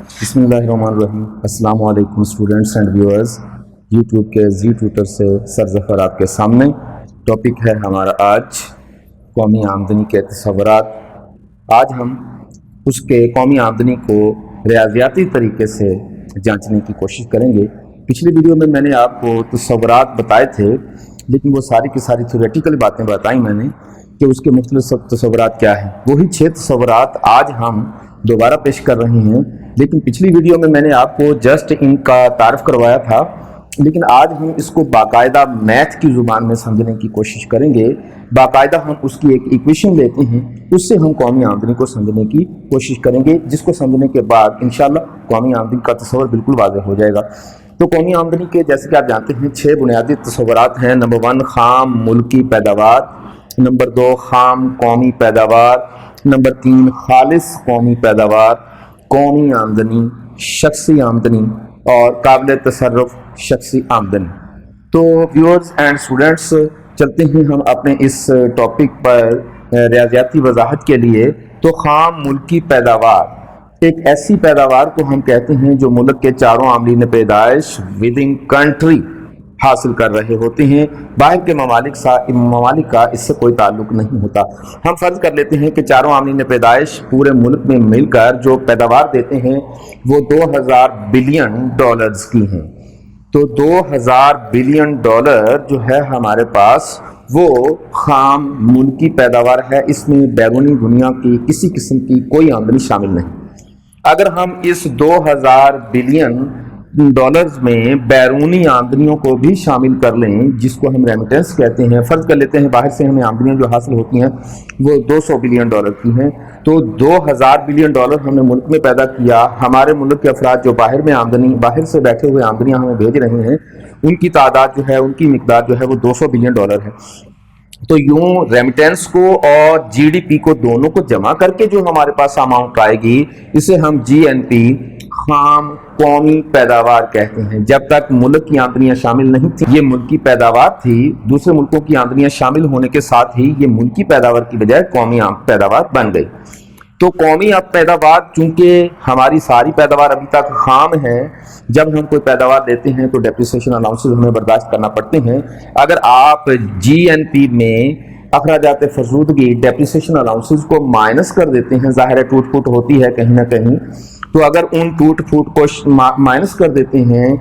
बिस्मिल्लाहिर्रहमानिर्रहीम। अस्सलाम वालेकुम स्टूडेंट्स एंड व्यूअर्स। यूट्यूब के जी ट्यूटर से सरजफर आपके सामने। टॉपिक है हमारा आज कौमी आमदनी के तसव्वुरात। आज हम उसके कौमी आमदनी को रियाज़ियाती तरीके से जांचने की कोशिश करेंगे। पिछली वीडियो में मैंने आपको तसव्वुरात बताए थे, लेकिन वो सारी की सारी थ्योरेटिकल बातें बताई मैंने कि उसके मुख्तलिफ तसव्वुरात क्या हैं। वही 6 तसव्वुरात आज हम दोबारा पेश कर रहे हैं। लेकिन पिछली वीडियो में मैंने आपको जस्ट इनका तारफ़ करवाया था, लेकिन आज हम इसको बाकायदा मैथ की ज़ुबान में समझने की कोशिश करेंगे। बाकायदा हम उसकी एक इक्वेशन लेते हैं, उससे हम कौमी आमदनी को समझने की कोशिश करेंगे, जिसको समझने के बाद इंशाअल्लाह कौमी आमदनी का तस्वर बिल्कुल वाज़ेह हो जाएगा। तो कौमी आमदनी के जैसे कि आप जानते हैं 6 बुनियादी तस्वुरात हैं। नंबर 1 खाम मुल्की पैदावार, नंबर 2 खाम कौमी पैदावार, नंबर 3 खालिस कौमी पैदावार, कौमी आमदनी, शख्सी आमदनी और काबिल तसर्रुफ शख्सी आमदनी। तो व्यूअर्स एंड स्टूडेंट्स, चलते हैं हम अपने इस टॉपिक पर रियाज़ियाती वजाहत के लिए। तो खाम मुल्की पैदावार एक ऐसी पैदावार को हम कहते हैं जो मुल्क के चारों आमलीन पैदाइश विद इन कंट्री हासिल कर रहे होते हैं। बाहर के ममालिक का इससे कोई ताल्लुक नहीं होता। हम फर्ज कर लेते हैं कि चारों आमलीन पैदाइश पूरे मुल्क में मिलकर जो पैदावार देते हैं वो 2000 बिलियन डॉलर्स की हैं। तो 2000 बिलियन डॉलर जो है हमारे पास, वो खाम मुल्की पैदावार है। इसमें बैरूनी दुनिया की किसी किस्म की कोई आमदनी शामिल नहीं। अगर हम इस 2000 बिलियन डॉलर्स में बैरूनी आमदनियों को भी शामिल कर लें, जिसको हम रेमिटेंस कहते हैं, फर्ज कर लेते हैं बाहर से हमें आमदनियां जो हासिल होती हैं वो 200 बिलियन डॉलर की हैं। तो 2000 बिलियन डॉलर हमने मुल्क में पैदा किया। हमारे मुल्क के अफराद जो बाहर से बैठे हुए आमदनियां हमें भेज रहे हैं, उनकी तादाद जो है, उनकी मिकदार जो है वो 200 बिलियन डॉलर है। तो यूं रेमिटेंस को और जीडीपी को दोनों को जमा करके जो हमारे पास अमाउंट आएगी, इसे हम जीएनपी खाम कौमी पैदावार कहते हैं। जब तक मुल्क की आमदनियां शामिल नहीं थी, ये मुल्क की पैदावार थी। दूसरे मुल्कों की आमदनियां शामिल होने के साथ ही ये मुल्क की पैदावार की बजाय कौमी पैदावार बन गई। तो कौमी पैदावार, चूंकि हमारी सारी पैदावार अभी तक खाम है, जब हम कोई पैदावार देते हैं तो डेप्रिसिएशन अलाउंसेस हमें बर्दाश्त करना पड़ते हैं। अगर आप जीएनपी में अखराजात फजूदगी डेप्रिसिएशन अलाउंसेस को माइनस कर देते हैं, ज़ाहिर है टूट फूट होती है कहीं ना कहीं, तो अगर उन टूट फूट को माइनस कर देते हैं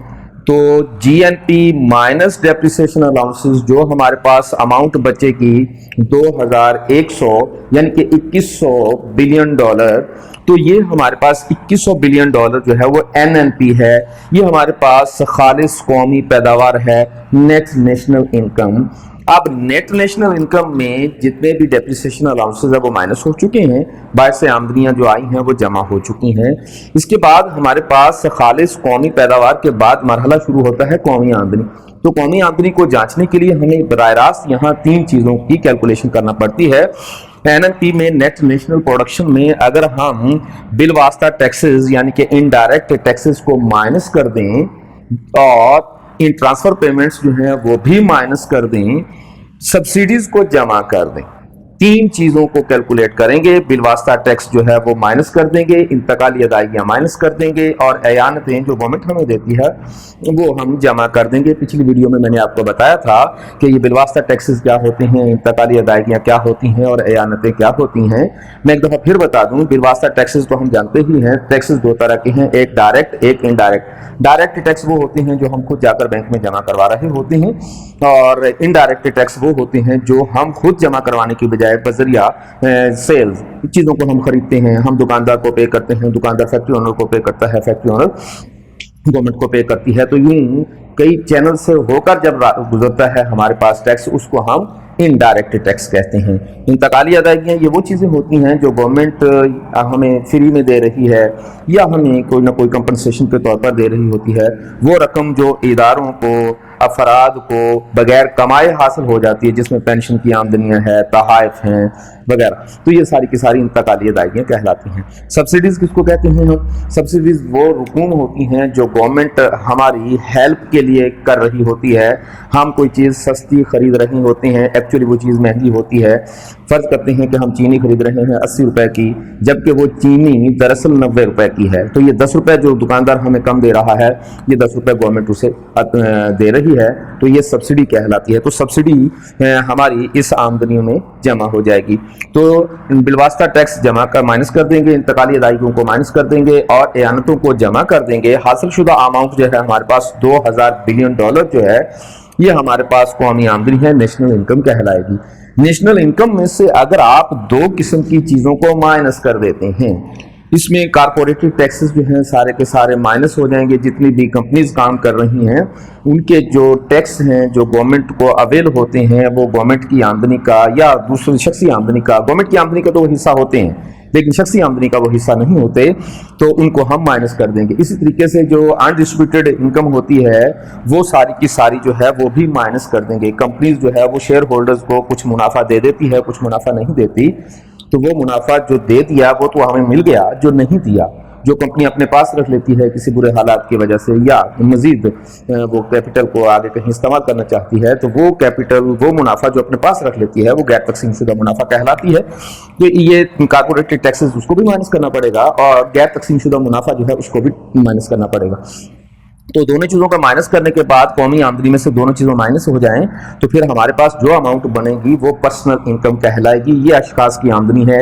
तो जीएनपी माइनस डेप्रिसिएशन अलाउंसेस जो हमारे पास अमाउंट बचेगी 2100 यानी कि 2100 बिलियन डॉलर। तो ये हमारे पास 2100 बिलियन डॉलर जो है वो एनएनपी है। ये हमारे पास खालिस कौमी पैदावार है, नेट नेशनल इनकम। अब नेट नेशनल इनकम में जितने भी डेप्रिसिएशन अलाउंसेस है वो माइनस हो चुके हैं, बाहर से आमदनियां जो आई हैं वो जमा हो चुकी हैं। इसके बाद हमारे पास खालिस कौमी पैदावार के बाद मरहला शुरू होता है कौमी आमदनी। तो कौमी आमदनी को जांचने के लिए हमें बराह रास्त यहाँ 3 चीज़ों की कैलकुलेशन करना पड़ती है। एनएनपी में नेट नेशनल प्रोडक्शन में अगर हम बिलवास्ता टैक्सेस यानी कि इनडायरेक्ट टैक्सेस को माइनस कर दें और इन ट्रांसफर पेमेंट्स जो हैं वो भी माइनस कर दें, सब्सिडीज को जमा कर दें, 3 चीज़ों को कैलकुलेट करेंगे। बिलवास्ता टैक्स जो है वो माइनस कर देंगे, इंतकाली अदायगियाँ माइनस कर देंगे और अयानतें जो गवर्नमेंट हमें देती है वो हम जमा कर देंगे। पिछली वीडियो में मैंने आपको बताया था कि ये बिलवास्ता टैक्सेस क्या होते हैं, इंतकाली अदायगियाँ क्या होती हैं और अयानतें क्या होती हैं। मैं एक दफ़ा फिर बता दूँ, बिलवास्ता टैक्सेस तो हम जानते ही हैं। टैक्सेस 2 तरह के हैं, एक डायरेक्ट एक इनडायरेक्ट। डायरेक्ट टैक्स वो होते हैं जो हम खुद जाकर बैंक में जमा करवा रहे होते हैं, और इनडायरेक्ट टैक्स वो होते हैं जो हम खुद जमा करवाने की बजाय बजरिया सेल्स चीज़ों को हम खरीदते हैं। हम दुकानदार को पे करते हैं, दुकानदार फैक्ट्री ओनर को पे करता है, फैक्ट्री ओनर गवर्नमेंट को पे करती है। तो यूं कई चैनल से होकर जब गुजरता है हमारे पास टैक्स, उसको हम इनडायरेक्ट टैक्स कहते हैं। इंतकाली अदायगियाँ ये वो चीज़ें होती हैं जो गवर्नमेंट हमें फ्री में दे रही है या हमें कोई ना कोई कंपनसेशन के तौर पर दे रही होती है। वो रकम जो इदारों को, अफराद को बगैर कमाए हासिल हो जाती है, जिसमें पेंशन की आमदनियाँ हैं, तहाइफ हैं, वगैरह। तो ये सारी की सारी इंतकाली अदायगियाँ कहलाती हैं। सब्सिडीज़ किसको कहते हैं हम? सब्सिडीज़ वो रकूम होती हैं जो गवर्नमेंट हमारी हेल्प के लिए कर रही होती है। हम कोई चीज़ सस्ती खरीद रही होते हैं, एक्चुअली वो चीज़ महंगी होती है। फ़र्ज़ करते हैं कि हम चीनी खरीद रहे हैं 80 रुपए की, जबकि वो चीनी दरअसल 90 रुपए की है। तो ये 10 रुपए जो दुकानदार हमें कम दे रहा है, ये 10 रुपए गवर्नमेंट उसे दे रही है, तो ये सब्सिडी कहलाती है। तो सब्सिडी हमारी इस आमदनी में जमा हो जाएगी। तो बिलवास्ता टैक्स जमा कर माइनस कर देंगे, इंतकाली अदायगियों को माइनस कर देंगे और एयानतों को जमा कर देंगे। हासिल शुदा अमाउंट जो है हमारे पास $2000 बिलियन जो है, ये हमारे पास कौमी आमदनी है, नेशनल इनकम कहलाएगी। नेशनल इनकम में से अगर आप दो किस्म की चीज़ों को माइनस कर देते हैं, इसमें कारपोरेटिव टैक्सेस जो हैं सारे के सारे माइनस हो जाएंगे। जितनी भी कंपनीज काम कर रही हैं उनके जो टैक्स हैं जो गवर्नमेंट को अवेल होते हैं, वो गवर्नमेंट की आमदनी का या दूसरी शख्सी आमदनी का, गवर्नमेंट की आमदनी का तो वो हिस्सा होते हैं लेकिन शख्सी आमदनी का वो हिस्सा नहीं होते, तो उनको हम माइनस कर देंगे। इसी तरीके से जो अनडिस्ट्रीब्यूटेड इनकम होती है वो सारी की सारी जो है वो भी माइनस कर देंगे। कंपनीज जो है वो शेयर होल्डर्स को कुछ मुनाफा दे देती है, कुछ मुनाफा नहीं देती, तो वो मुनाफा जो दे दिया वो तो हमें मिल गया, जो नहीं दिया, जो कंपनी अपने पास रख लेती है किसी बुरे हालात की वजह से या मजीद वो कैपिटल को आगे कहीं इस्तेमाल करना चाहती है, तो वो कैपिटल, वो मुनाफा जो अपने पास रख लेती है वो गैर तकसीम शुदा मुनाफा कहलाती है। तो ये कारपोरेटेड टैक्सेस उसको भी माइनस करना पड़ेगा और गैर तकसीम शुदा मुनाफा जो है उसको भी माइनस करना पड़ेगा। तो दोनों चीज़ों का माइनस करने के बाद कौमी आमदनी में से दोनों चीज़ें माइनस हो जाएं तो फिर हमारे पास जो अमाउंट बनेगी वो पर्सनल इनकम कहलाएगी। ये अशखास की आमदनी है,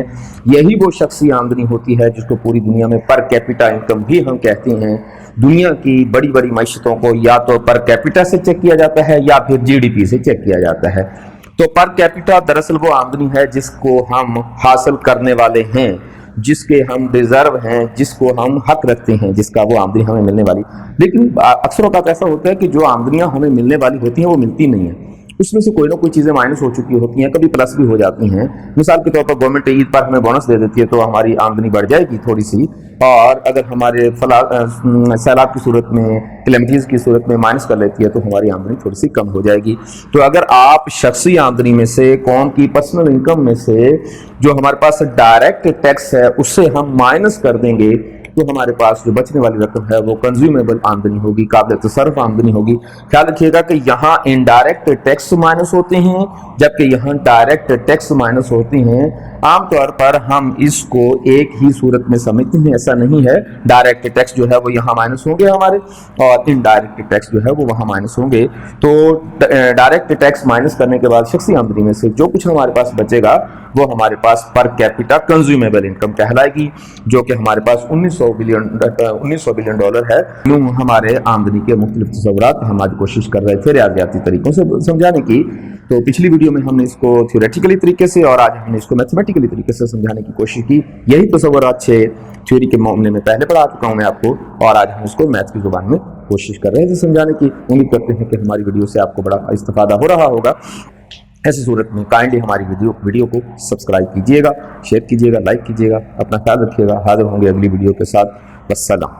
यही वो शख्सी आमदनी होती है जिसको पूरी दुनिया में पर कैपिटा इनकम भी हम कहते हैं। दुनिया की बड़ी बड़ी मईशतों को या तो पर कैपिटा से चेक किया जाता है या फिर GDP से चेक किया जाता है। तो पर कैपिटा दरअसल वो आमदनी है जिसको हम हासिल करने वाले हैं, जिसके हम डिजर्व हैं, जिसको हम हक रखते हैं, जिसका वो आमदनी हमें मिलने वाली। लेकिन अक्सर औक़ात ऐसा होता है कि जो आमदनियां हमें मिलने वाली होती हैं वो मिलती नहीं है, उसमें से कोई ना कोई चीज़ें माइनस हो चुकी होती हैं, कभी प्लस भी हो जाती हैं। मिसाल के तौर पर गवर्नमेंट ईद पर हमें बोनस दे देती है तो हमारी आमदनी बढ़ जाएगी थोड़ी सी, और अगर हमारे सैलाब की सूरत में, कैलेमिटीज़ की सूरत में माइनस कर लेती है तो हमारी आमदनी थोड़ी सी कम हो जाएगी। तो अगर आप शख्सी आमदनी में से, कौम की पर्सनल इनकम में से जो हमारे पास डायरेक्ट टैक्स है उससे हम माइनस कर देंगे तो हमारे पास जो बचने वाली रकम है वो कंज्यूमेबल आमदनी होगी, काबिल तसर्रुफ आमदनी होगी। ख्याल रखिएगा कि यहाँ इनडायरेक्ट टैक्स माइनस होते हैं जबकि यहाँ डायरेक्ट टैक्स माइनस होते हैं। आमतौर पर हम इसको एक ही सूरत में समझते हैं, ऐसा नहीं है। डायरेक्ट टैक्स जो है वो यहाँ माइनस होंगे हमारे और इनडायरेक्ट टैक्स जो है वो वहाँ माइनस होंगे। तो डायरेक्ट टैक्स माइनस करने के बाद शख्सी आमदनी में से जो कुछ हमारे पास बचेगा वो हमारे पास पर कैपिटा कंज्यूमेबल इनकम कहलाएगी, जो कि हमारे पास $1900 बिलियन है। यूं हमारे आमदनी के मुख्तलिफ तस्वुरात हम आज कोशिश कर रहे थे रियाजियाती तरीकों से समझाने की। तो पिछली वीडियो में हमने इसको थ्योरेटिकली तरीके से और आज हमने इसको मैथमेटिकली तरीके से समझाने की कोशिश की। यही तस्वुरात 6 थ्योरी के मामले में पहले पढ़ा चुका हूं मैं आपको, और आज हम इसको मैथ की जुबान में कोशिश कर रहे थे समझाने की। उम्मीद करते हैं कि हमारी वीडियो से आपको बड़ा इस्तिफादा हो रहा होगा। ऐसी सूरत में काइंडली हमारी वीडियो को सब्सक्राइब कीजिएगा, शेयर कीजिएगा, लाइक कीजिएगा। अपना ख्याल रखिएगा। हाजिर होंगे अगली वीडियो के साथ। वस्सलाम।